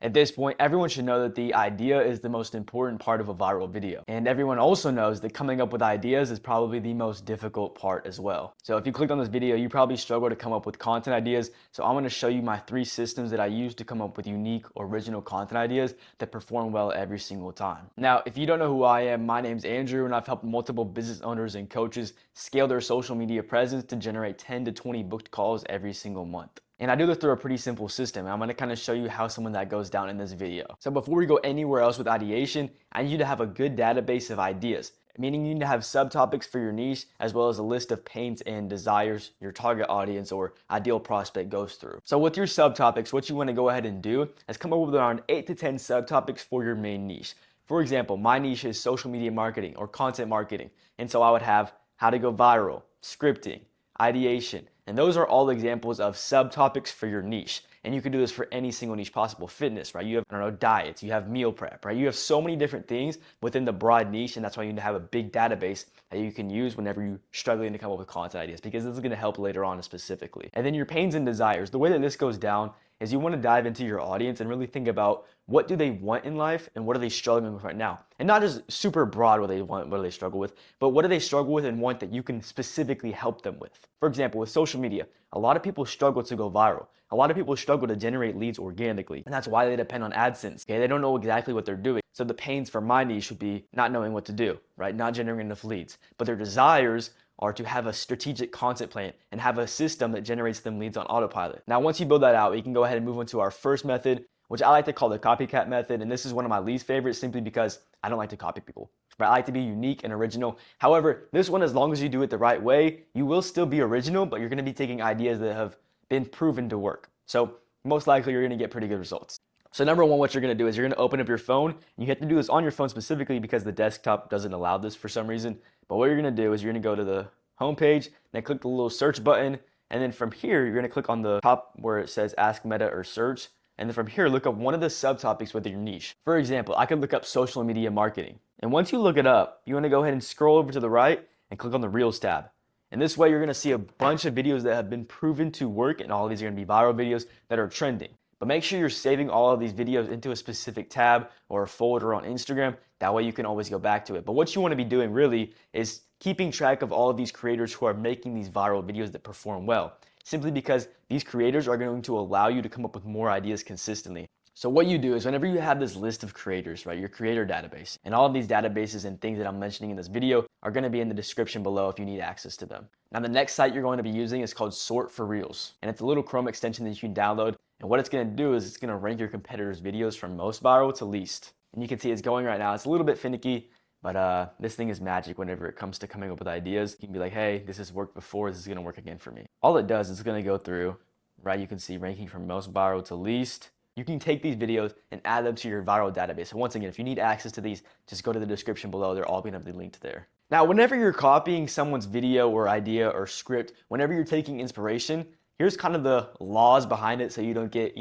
At this point, everyone should know that the idea is the most important part of a viral video. And everyone also knows that coming up with ideas is probably the most difficult part as well. So if you clicked on this video, you probably struggle to come up with content ideas. So I'm gonna show you my 3 systems that I use to come up with unique, original content ideas that perform well every single time. Now, if you don't know who I am, my name's Andrew, and I've helped multiple business owners and coaches scale their social media presence to generate 10 to 20 booked calls every single month. And I do this through a pretty simple system. I'm gonna kind of show you how some of that goes down in this video. So before we go anywhere else with ideation, I need you to have a good database of ideas, meaning you need to have subtopics for your niche, as well as a list of pains and desires your target audience or ideal prospect goes through. So with your subtopics, what you wanna go ahead and do is come up with around 8 to 10 subtopics for your main niche. For example, my niche is social media marketing or content marketing. And so I would have how to go viral, scripting, ideation, and those are all examples of subtopics for your niche. And you can do this for any single niche possible. Fitness, right? You have, I don't know, diets, you have meal prep, right? You have so many different things within the broad niche, and that's why you need to have a big database that you can use whenever you're struggling to come up with content ideas, because this is gonna help later on specifically. And then your pains and desires. The way that this goes down is you want to dive into your audience and really think about what do they want in life and what are they struggling with right now. And not just super broad what they want, what do they struggle with, but what do they struggle with and want that you can specifically help them with. For example, with social media, a lot of people struggle to go viral. A lot of people struggle to generate leads organically, and that's why they depend on AdSense. Okay, they don't know exactly what they're doing. So the pains for my niche would be not knowing what to do, right? Not generating enough leads. But their desires are to have a strategic content plan and have a system that generates them leads on autopilot. Now, once you build that out, we can go ahead and move on to our first method, which I like to call the copycat method. And this is one of my least favorites simply because I don't like to copy people. Right? I like to be unique and original. However, this one, as long as you do it the right way, you will still be original, but you're gonna be taking ideas that have been proven to work. So most likely you're gonna get pretty good results. So number one, what you're gonna do is you're gonna open up your phone, and you have to do this on your phone specifically because the desktop doesn't allow this for some reason. But what you're gonna do is you're gonna go to the home page, then click the little search button, and then from here, you're gonna click on the top where it says Ask Meta or Search, and then from here, look up one of the subtopics within your niche. For example, I could look up social media marketing. And once you look it up, you wanna go ahead and scroll over to the right and click on the Reels tab. And this way, you're gonna see a bunch of videos that have been proven to work, and all of these are gonna be viral videos that are trending. But make sure you're saving all of these videos into a specific tab or a folder on Instagram. That way you can always go back to it. But what you want to be doing really is keeping track of all of these creators who are making these viral videos that perform well, simply because these creators are going to allow you to come up with more ideas consistently. So what you do is whenever you have this list of creators, right, your creator database, and all of these databases and things that I'm mentioning in this video are going to be in the description below if you need access to them. Now the next site you're going to be using is called Sort for Reels, and it's a little Chrome extension that you can download. And what it's going to do is it's going to rank your competitors' videos from most viral to least. And you can see it's going right now. It's a little bit finicky, but this thing is magic whenever it comes to coming up with ideas. You can be like, hey, this has worked before. This is going to work again for me. All it does is it's going to go through, right? You can see ranking from most viral to least. You can take these videos and add them to your viral database. So once again, if you need access to these, just go to the description below. They're all going to be linked there. Now, whenever you're copying someone's video or idea or script, whenever you're taking inspiration, here's kind of the laws behind it so you don't get,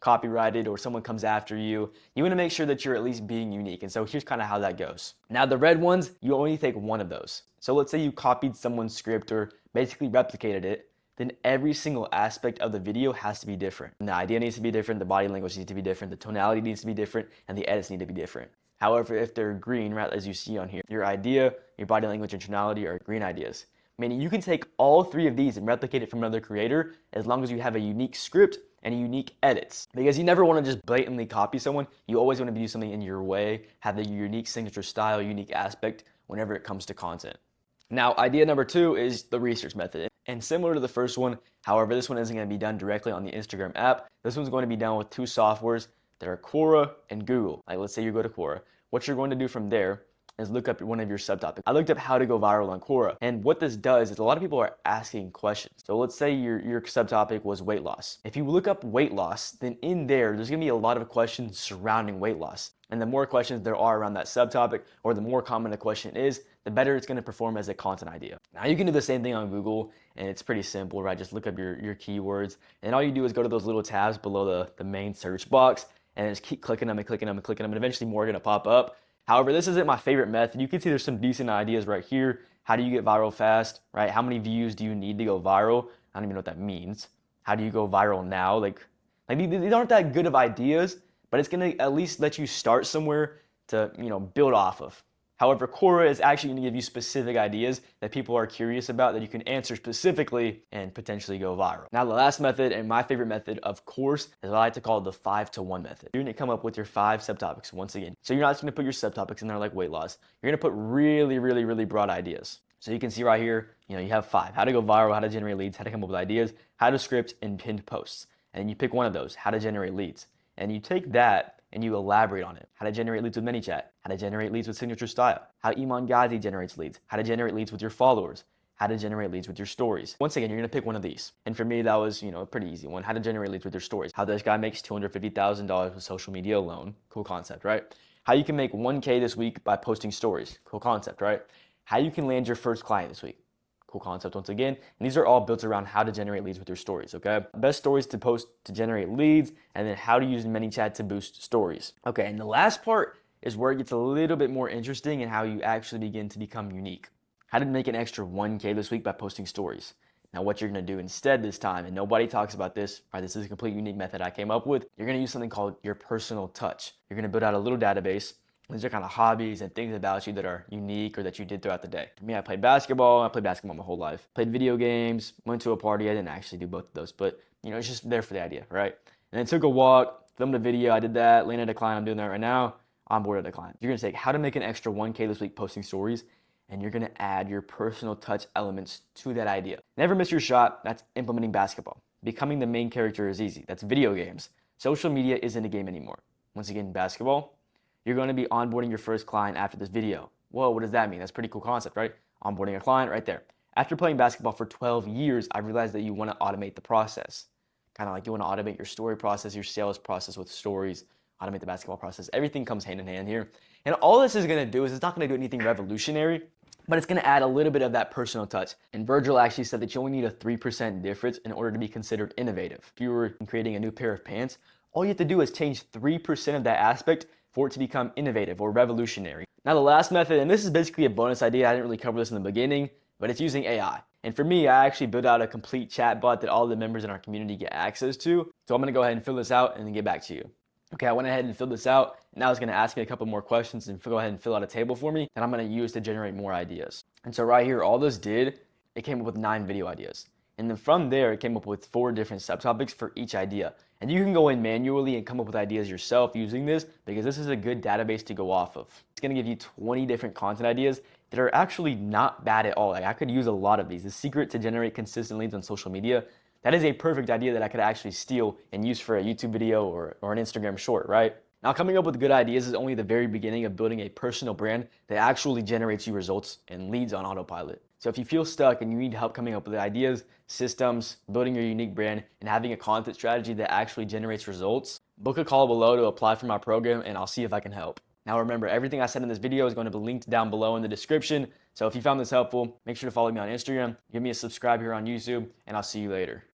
copyrighted or someone comes after you. You want to make sure that you're at least being unique. And so here's kind of how that goes. Now, the red ones, you only take one of those. So let's say you copied someone's script or basically replicated it, then every single aspect of the video has to be different. And the idea needs to be different, the body language needs to be different, the tonality needs to be different, and the edits need to be different. However, if they're green, right, as you see on here, your idea, your body language, and tonality are green ideas. Meaning you can take all 3 of these and replicate it from another creator as long as you have a unique script and unique edits. Because you never want to just blatantly copy someone. You always want to do something in your way, have the unique signature style, unique aspect whenever it comes to content. Now, idea number 2 is the research method. And similar to the first one, however, this one isn't going to be done directly on the Instagram app. This one's going to be done with 2 softwares that are Quora and Google. Like let's say you go to Quora. What you're going to do from there is look up one of your subtopics. I looked up how to go viral on Quora. And what this does is a lot of people are asking questions. So let's say your subtopic was weight loss. If you look up weight loss, then in there's gonna be a lot of questions surrounding weight loss. And the more questions there are around that subtopic, or the more common the question is, the better it's gonna perform as a content idea. Now you can do the same thing on Google, and it's pretty simple, right? Just look up your keywords, and all you do is go to those little tabs below the main search box, and just keep clicking them and clicking them and clicking them, and eventually more are gonna pop up. However, this isn't my favorite method. You can see there's some decent ideas right here. How do you get viral fast, right? How many views do you need to go viral? I don't even know what that means. How do you go viral now? Like these aren't that good of ideas, but it's going to at least let you start somewhere to, build off of. However, Quora is actually going to give you specific ideas that people are curious about that you can answer specifically and potentially go viral. Now, the last method, and my favorite method, of course, is what I like to call the 5-to-1 method. You're going to come up with your 5 subtopics once again. So you're not just going to put your subtopics in there like weight loss. You're going to put really, really, really broad ideas. So you can see right here, you have 5. How to go viral, how to generate leads, how to come up with ideas, how to script, and pinned posts. And you pick one of those, how to generate leads. And you take that and you elaborate on it. How to generate leads with ManyChat, how to generate leads with signature style, how Iman Ghazi generates leads, how to generate leads with your followers, how to generate leads with your stories. Once again, you're gonna pick one of these. And for me, that was, a pretty easy one. How to generate leads with your stories. How this guy makes $250,000 with social media alone. Cool concept, right? How you can make 1K this week by posting stories. Cool concept, right? How you can land your first client this week. Cool concept once again. And these are all built around how to generate leads with your stories, okay? Best stories to post to generate leads, and then how to use ManyChat to boost stories. Okay, and the last part is where it gets a little bit more interesting and how you actually begin to become unique. How to make an extra 1K this week by posting stories. Now, what you're gonna do instead this time, and nobody talks about this, right? This is a complete unique method I came up with. You're gonna use something called your personal touch. You're gonna build out a little database. These are kind of hobbies and things about you that are unique or that you did throughout the day. For me, I played basketball. I played basketball my whole life. Played video games, went to a party. I didn't actually do both of those, but it's just there for the idea, right? And then took a walk, filmed a video. I did that, landed a client. I'm doing that right now. Onboarded a client. You're gonna say how to make an extra 1K this week posting stories, and you're gonna add your personal touch elements to that idea. Never miss your shot. That's implementing basketball. Becoming the main character is easy. That's video games. Social media isn't a game anymore. Once again, basketball. You're going to be onboarding your first client after this video. Whoa, what does that mean? That's a pretty cool concept, right? Onboarding a client right there. After playing basketball for 12 years, I realized that you want to automate the process. Kind of like you want to automate your story process, your sales process with stories, automate the basketball process. Everything comes hand in hand here. And all this is going to do is it's not going to do anything revolutionary, but it's going to add a little bit of that personal touch. And Virgil actually said that you only need a 3% difference in order to be considered innovative. If you were creating a new pair of pants, all you have to do is change 3% of that aspect for it to become innovative or revolutionary. Now the last method, and this is basically a bonus idea, I didn't really cover this in the beginning, but it's using AI. And for me, I actually built out a complete chatbot that all the members in our community get access to. So I'm gonna go ahead and fill this out and then get back to you. Okay, I went ahead and filled this out, and now it's gonna ask me a couple more questions and go ahead and fill out a table for me that I'm gonna use to generate more ideas. And so right here, all this did, it came up with 9 video ideas. And then from there, it came up with 4 different subtopics for each idea. And you can go in manually and come up with ideas yourself using this because this is a good database to go off of. It's gonna give you 20 different content ideas that are actually not bad at all. Like I could use a lot of these. The secret to generate consistent leads on social media, that is a perfect idea that I could actually steal and use for a YouTube video or an Instagram short, right? Now, coming up with good ideas is only the very beginning of building a personal brand that actually generates you results and leads on autopilot. So if you feel stuck and you need help coming up with ideas, systems, building your unique brand, and having a content strategy that actually generates results, book a call below to apply for my program and I'll see if I can help. Now remember, everything I said in this video is going to be linked down below in the description. So if you found this helpful, make sure to follow me on Instagram, give me a subscribe here on YouTube, and I'll see you later.